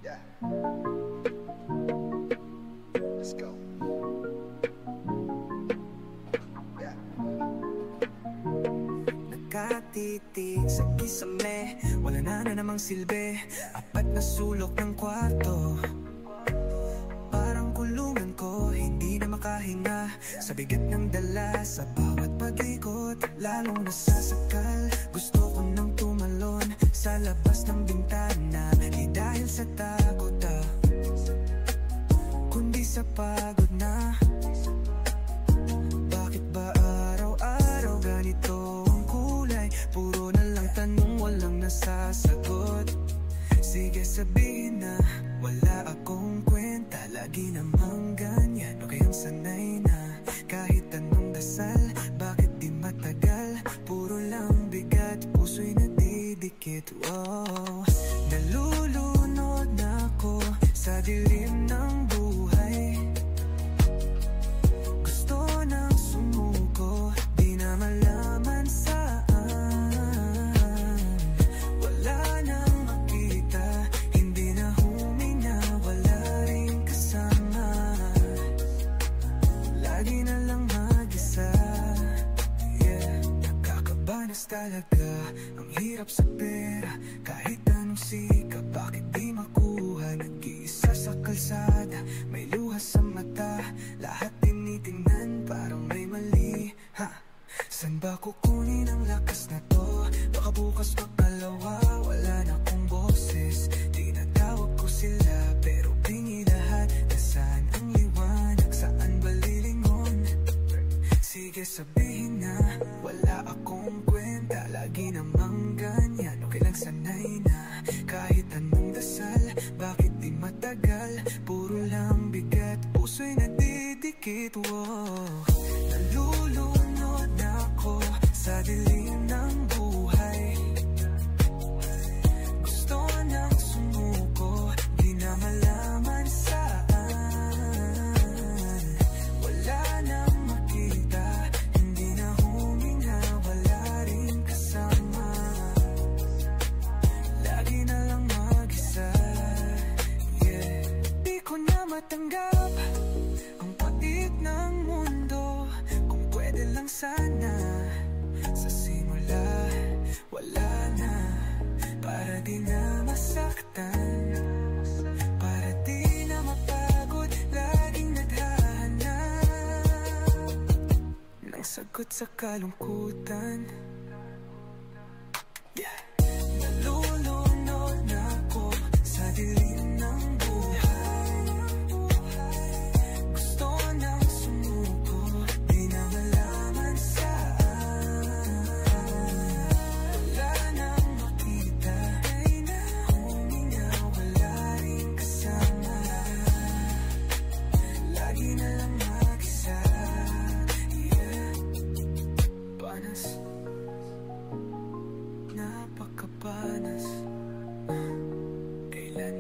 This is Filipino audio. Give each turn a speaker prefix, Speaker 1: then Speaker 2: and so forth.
Speaker 1: Yeah. Let's go. Yeah.
Speaker 2: Nakatiti sa kisame, wala na namang silbi. Apat na sulok ng kwarto, parang kulungan ko, hindi na makahinga sa bigat ng dala. Sa bawat pag-ikot, lalong nasasakal. Gusto ko nang tumalon sa labas ng bintana, di dahil sa takot kundi sa pagod na. Bakit ba araw-araw ganito ang kulay? Puro na lang tanong, walang nasasagot. Sige sabihin na wala akong kwenta, lagi namang ganyan, o kayang sanay na. Kahit anong dasal, bakit di matagal? Puro lang bigat, puso'y nadidikit. Wow. Nalulunod na ako sa dilim ng buhay. Gusto nang sumuko, di na malaman saan. Wala nang makita, hindi na huminga, wala rin kasama. Lagi na lang mag-isa. Yeah. Nakakabanas talaga, ang hirap sa pera. Kahit anong sikap, bakit di makuha? Nag-iisa sa kalsada, may luha sa mata. Lahat tinitingnan, parang may mali. San ba kukunin ang lakas na to? Baka bukas magpalawa, wala na akong boses. Tinatawag ko sila, pero bingi lahat. Nasaan ang liwanag, saan ba lilingon? Sige sabihin na wala akong kwenta, lagi namang ganyan, okay lang sanay na. Kahit anong dasal, bakit di matagal? Puro lang bigat, puso'y nadidikit. Wow. Nalulunod na ako sa dilim ng buhay. Gusto nang sumuko, di na malaman saan. Wala nang makita, hindi na huminga, wala rin kasama. Lagi na lang mag-isa. Yeah. Di ko na matanggap ang pait ng mundo. Kung pwede lang sana, sa simula wala na, para di na masaktan, para di na mapagod. Laging naghahanap ng sagot sa kalungkutan. Yeah. Nalulunod na ako sa dilim ng buhay. Gusto nang sumuko, di na malaman saan. Wala nang makita, ay na huminga, wala rin kasama. Lagi na lang mag-isa. Yeah. Panas, napakapanas. Kailan